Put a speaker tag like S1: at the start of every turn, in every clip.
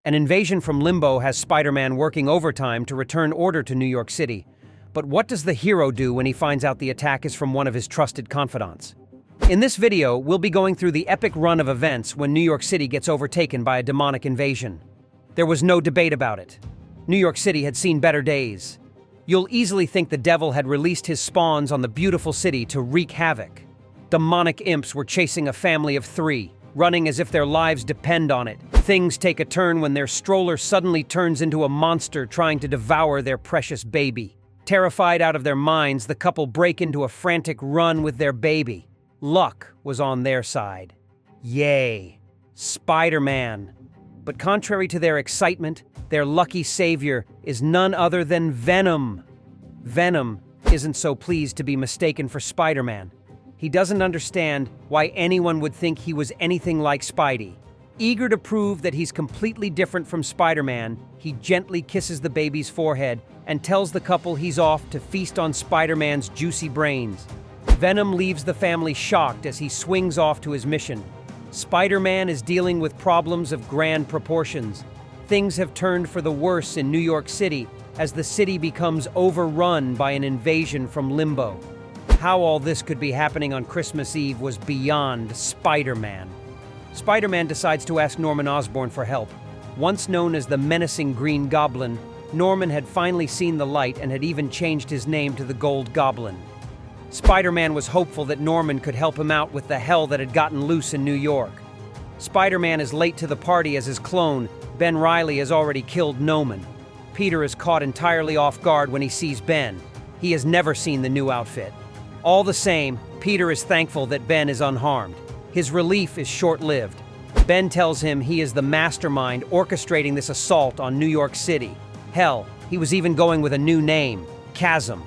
S1: An invasion from Limbo has Spider-Man working overtime to return order to New York City. But what does the hero do when he finds out the attack is from one of his trusted confidants? In this video, we'll be going through the epic run of events when New York City gets overtaken by a demonic invasion. There was no debate about it. New York City had seen better days. You'll easily think the devil had released his spawns on the beautiful city to wreak havoc. Demonic imps were chasing a family of 3, running as if their lives depend on it. Things take a turn when their stroller suddenly turns into a monster trying to devour their precious baby. Terrified out of their minds, the couple break into a frantic run with their baby. Luck was on their side. Yay! Spider-Man. But contrary to their excitement, their lucky savior is none other than Venom. Venom isn't so pleased to be mistaken for Spider-Man. He doesn't understand why anyone would think he was anything like Spidey. Eager to prove that he's completely different from Spider-Man, he gently kisses the baby's forehead and tells the couple he's off to feast on Spider-Man's juicy brains. Venom leaves the family shocked as he swings off to his mission. Spider-Man is dealing with problems of grand proportions. Things have turned for the worse in New York City as the city becomes overrun by an invasion from Limbo. How all this could be happening on Christmas Eve was beyond Spider-Man. Spider-Man decides to ask Norman Osborn for help. Once known as the menacing Green Goblin, Norman had finally seen the light and had even changed his name to the Gold Goblin. Spider-Man was hopeful that Norman could help him out with the hell that had gotten loose in New York. Spider-Man is late to the party as his clone, Ben Reilly, has already killed Norman. Peter is caught entirely off guard when he sees Ben. He has never seen the new outfit. All the same, Peter is thankful that Ben is unharmed. His relief is short-lived. Ben tells him he is the mastermind orchestrating this assault on New York City. Hell, he was even going with a new name, Chasm.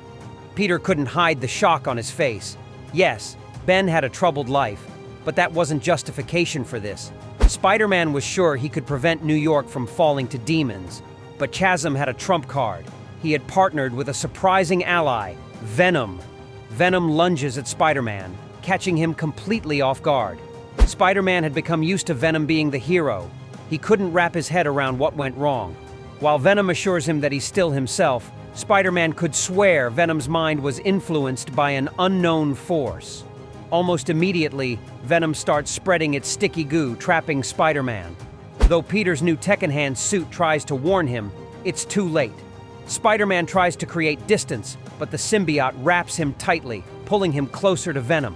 S1: Peter couldn't hide the shock on his face. Yes, Ben had a troubled life, but that wasn't justification for this. Spider-Man was sure he could prevent New York from falling to demons, but Chasm had a trump card. He had partnered with a surprising ally, Venom. Venom lunges at Spider-Man, catching him completely off guard. Spider-Man had become used to Venom being the hero. He couldn't wrap his head around what went wrong. While Venom assures him that he's still himself, Spider-Man could swear Venom's mind was influenced by an unknown force. Almost immediately, Venom starts spreading its sticky goo, trapping Spider-Man. Though Peter's new Tech-Enhanced suit tries to warn him, it's too late. Spider-Man tries to create distance, but the symbiote wraps him tightly, pulling him closer to Venom.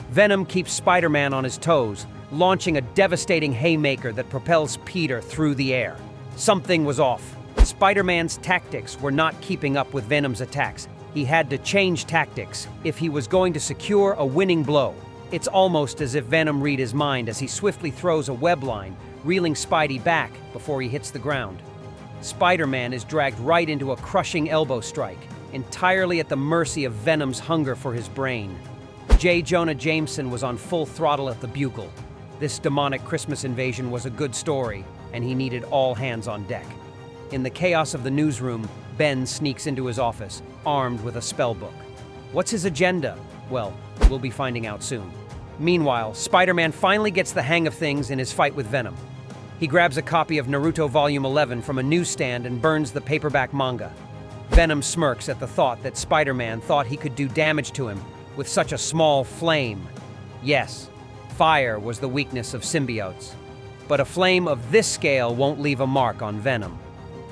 S1: Venom keeps Spider-Man on his toes, launching a devastating haymaker that propels Peter through the air. Something was off. Spider-Man's tactics were not keeping up with Venom's attacks. He had to change tactics if he was going to secure a winning blow. It's almost as if Venom read his mind as he swiftly throws a web line, reeling Spidey back before he hits the ground. Spider-Man is dragged right into a crushing elbow strike, entirely at the mercy of Venom's hunger for his brain. J. Jonah Jameson was on full throttle at the bugle. This demonic Christmas invasion was a good story, and he needed all hands on deck. In the chaos of the newsroom, Ben sneaks into his office, armed with a spellbook. What's his agenda? Well, we'll be finding out soon. Meanwhile, Spider-Man finally gets the hang of things in his fight with Venom. He grabs a copy of Naruto Volume 11 from a newsstand and burns the paperback manga. Venom smirks at the thought that Spider-Man thought he could do damage to him with such a small flame. Yes, fire was the weakness of symbiotes. But a flame of this scale won't leave a mark on Venom.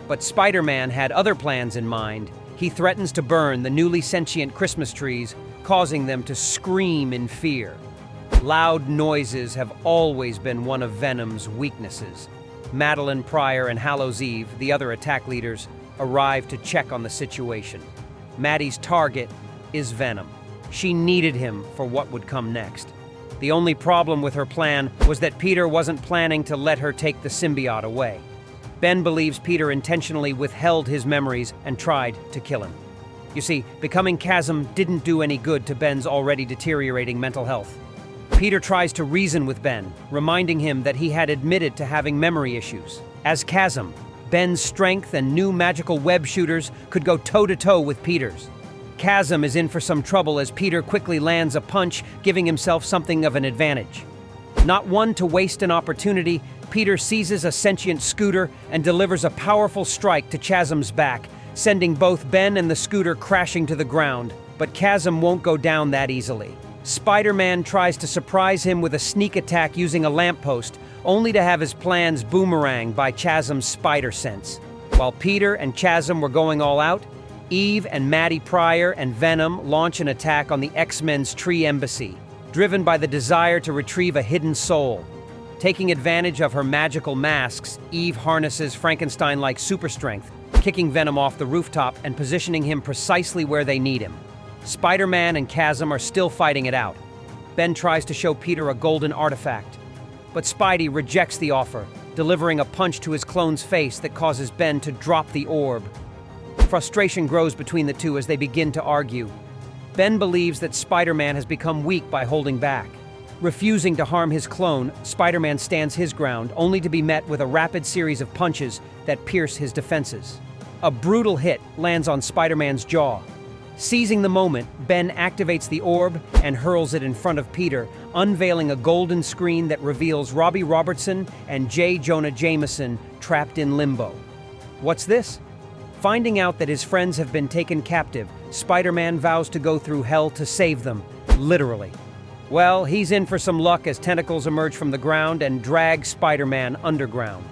S1: But Spider-Man had other plans in mind. He threatens to burn the newly sentient Christmas trees, causing them to scream in fear. Loud noises have always been one of Venom's weaknesses. Madeline Pryor and Hallows Eve, the other attack leaders, arrive to check on the situation. Maddie's target is Venom. She needed him for what would come next. The only problem with her plan was that Peter wasn't planning to let her take the symbiote away. Ben believes Peter intentionally withheld his memories and tried to kill him. You see, becoming Chasm didn't do any good to Ben's already deteriorating mental health. Peter tries to reason with Ben, reminding him that he had admitted to having memory issues. As Chasm, Ben's strength and new magical web shooters could go toe-to-toe with Peter's. Chasm is in for some trouble as Peter quickly lands a punch, giving himself something of an advantage. Not one to waste an opportunity, Peter seizes a sentient scooter and delivers a powerful strike to Chasm's back, sending both Ben and the scooter crashing to the ground. But Chasm won't go down that easily. Spider-Man tries to surprise him with a sneak attack using a lamppost, only to have his plans boomeranged by Chasm's spider sense. While Peter and Chasm were going all out, Eve and Maddie Pryor and Venom launch an attack on the X-Men's Tree Embassy, driven by the desire to retrieve a hidden soul. Taking advantage of her magical masks, Eve harnesses Frankenstein-like super strength, kicking Venom off the rooftop and positioning him precisely where they need him. Spider-Man and Chasm are still fighting it out. Ben tries to show Peter a golden artifact, but Spidey rejects the offer, delivering a punch to his clone's face that causes Ben to drop the orb. Frustration grows between the two as they begin to argue. Ben believes that Spider-Man has become weak by holding back. Refusing to harm his clone, Spider-Man stands his ground, only to be met with a rapid series of punches that pierce his defenses. A brutal hit lands on Spider-Man's jaw. Seizing the moment, Ben activates the orb and hurls it in front of Peter, unveiling a golden screen that reveals Robbie Robertson and J. Jonah Jameson trapped in limbo. What's this? Finding out that his friends have been taken captive, Spider-Man vows to go through hell to save them, literally. Well, he's in for some luck as tentacles emerge from the ground and drag Spider-Man underground.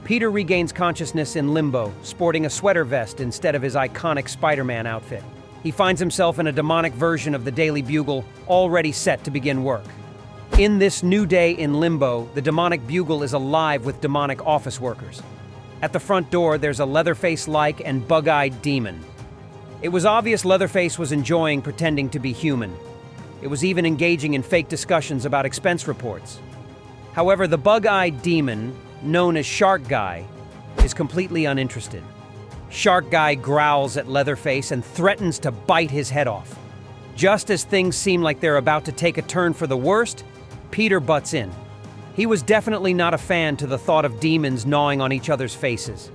S1: Peter regains consciousness in limbo, sporting a sweater vest instead of his iconic Spider-Man outfit. He finds himself in a demonic version of the Daily Bugle, already set to begin work. In this new day in limbo, the demonic Bugle is alive with demonic office workers. At the front door, there's a Leatherface-like and bug-eyed demon. It was obvious Leatherface was enjoying pretending to be human. It was even engaging in fake discussions about expense reports. However, the bug-eyed demon, known as Shark Guy, is completely uninterested. Shark Guy growls at Leatherface and threatens to bite his head off. Just as things seem like they're about to take a turn for the worst, Peter butts in. He was definitely not a fan to the thought of demons gnawing on each other's faces.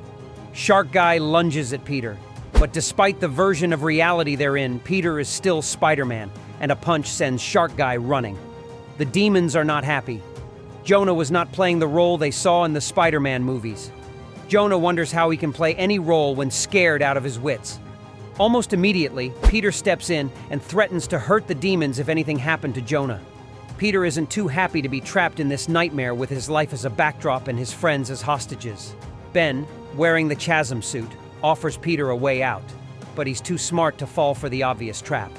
S1: Shark Guy lunges at Peter, but despite the version of reality they're in, Peter is still Spider-Man, and a punch sends Shark Guy running. The demons are not happy. Jonah was not playing the role they saw in the Spider-Man movies. Jonah wonders how he can play any role when scared out of his wits. Almost immediately, Peter steps in and threatens to hurt the demons if anything happened to Jonah. Peter isn't too happy to be trapped in this nightmare with his life as a backdrop and his friends as hostages. Ben, wearing the Chasm suit, offers Peter a way out, but he's too smart to fall for the obvious trap.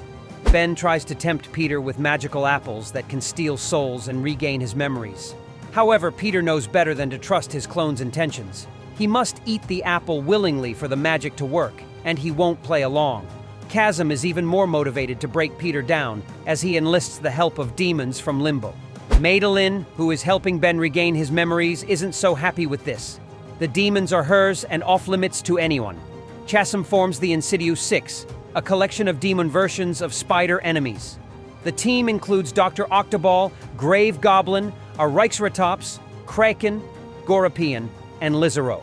S1: Ben tries to tempt Peter with magical apples that can steal souls and regain his memories. However, Peter knows better than to trust his clone's intentions. He must eat the apple willingly for the magic to work, and he won't play along. Chasm is even more motivated to break Peter down as he enlists the help of demons from limbo. Madeline, who is helping Ben regain his memories, isn't so happy with this. The demons are hers and off-limits to anyone. Chasm forms the Insidious Six, a collection of demon versions of spider enemies. The team includes Dr. Octoball, Grave Goblin, a Reichsratops, Kraken, Goropian, and Lizaro.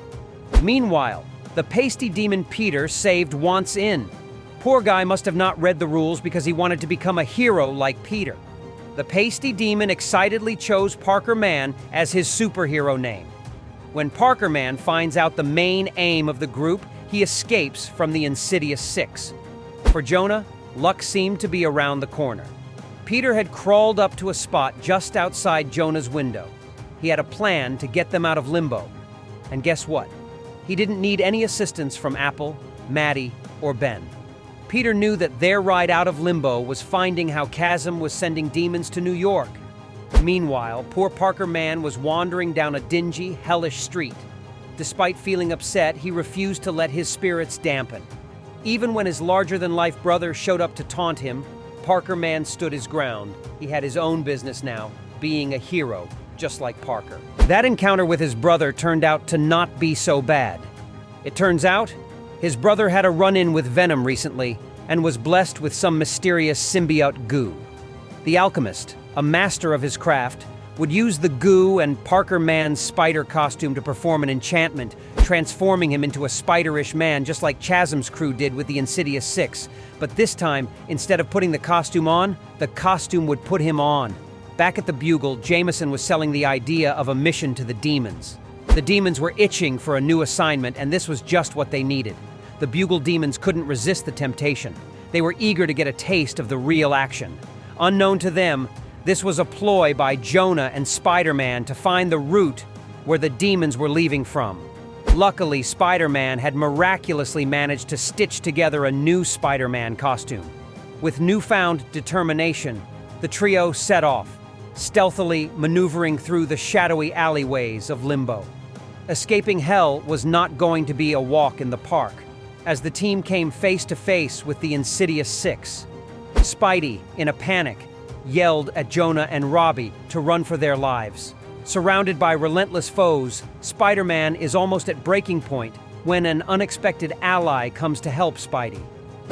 S1: Meanwhile, the pasty demon Peter saved wants in. Poor guy must have not read the rules because he wanted to become a hero like Peter. The pasty demon excitedly chose Parker Man as his superhero name. When Parker Man finds out the main aim of the group, he escapes from the Insidious Six. For Jonah, luck seemed to be around the corner. Peter had crawled up to a spot just outside Jonah's window. He had a plan to get them out of limbo. And guess what? He didn't need any assistance from Apple, Maddie, or Ben. Peter knew that their ride out of limbo was finding how Chasm was sending demons to New York. Meanwhile, poor Parker Man was wandering down a dingy, hellish street. Despite feeling upset, he refused to let his spirits dampen. Even when his larger-than-life brother showed up to taunt him, Parker Man stood his ground. He had his own business now, being a hero, just like Parker. That encounter with his brother turned out to not be so bad. It turns out, his brother had a run-in with Venom recently and was blessed with some mysterious symbiote goo. The alchemist, a master of his craft, would use the goo and Parker Man's spider costume to perform an enchantment, transforming him into a spiderish man just like Chasm's crew did with the Insidious Six. But this time, instead of putting the costume on, the costume would put him on. Back at the Bugle, Jameson was selling the idea of a mission to the demons. The demons were itching for a new assignment, and this was just what they needed. The Bugle demons couldn't resist the temptation. They were eager to get a taste of the real action. Unknown to them, this was a ploy by Jonah and Spider-Man to find the route where the demons were leaving from. Luckily, Spider-Man had miraculously managed to stitch together a new Spider-Man costume. With newfound determination, the trio set off, stealthily maneuvering through the shadowy alleyways of Limbo. Escaping hell was not going to be a walk in the park, as the team came face to face with the Insidious Six. Spidey, in a panic, yelled at Jonah and Robbie to run for their lives. Surrounded by relentless foes, Spider-Man is almost at breaking point when an unexpected ally comes to help Spidey.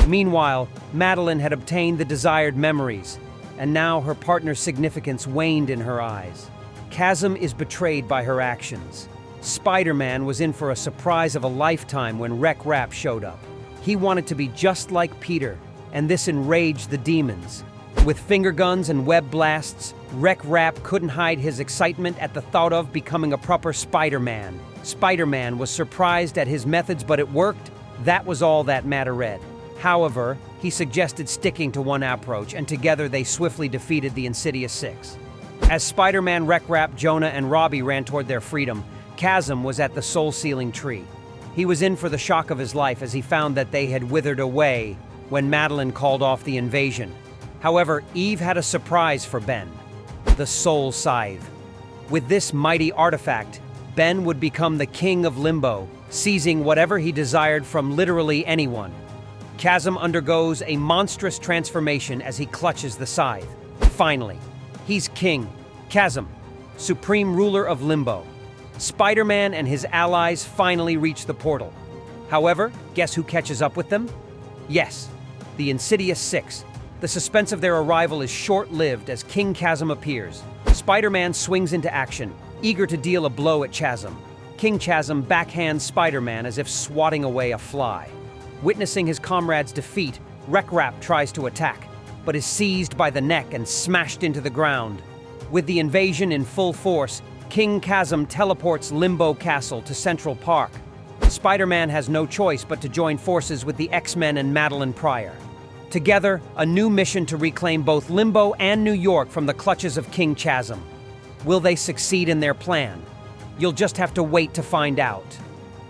S1: Meanwhile, Madeline had obtained the desired memories, and now her partner's significance waned in her eyes. Chasm is betrayed by her actions. Spider-Man was in for a surprise of a lifetime when wreck showed up. He wanted to be just like Peter, and this enraged the demons. With finger guns and web blasts, wreck couldn't hide his excitement at the thought of becoming a proper Spider-Man. Spider-Man was surprised at his methods, but it worked. That was all that mattered. However, he suggested sticking to one approach, and together they swiftly defeated the Insidious Six. As Spider-Man, wreck, Jonah, and Robbie ran toward their freedom, Chasm was at the soul-sealing tree. He was in for the shock of his life as he found that they had withered away when Madeline called off the invasion. However, Eve had a surprise for Ben: the Soul Scythe. With this mighty artifact, Ben would become the king of Limbo, seizing whatever he desired from literally anyone. Chasm undergoes a monstrous transformation as he clutches the scythe. Finally, he's king. Chasm, supreme ruler of Limbo. Spider-Man and his allies finally reach the portal. However, guess who catches up with them? Yes, the Insidious Six. The suspense of their arrival is short-lived as King Chasm appears. Spider-Man swings into action, eager to deal a blow at Chasm. King Chasm backhands Spider-Man as if swatting away a fly. Witnessing his comrade's defeat, wreck tries to attack, but is seized by the neck and smashed into the ground. With the invasion in full force, King Chasm teleports Limbo Castle to Central Park. Spider-Man has no choice but to join forces with the X-Men and Madeline Pryor. Together, a new mission to reclaim both Limbo and New York from the clutches of King Chasm. Will they succeed in their plan? You'll just have to wait to find out.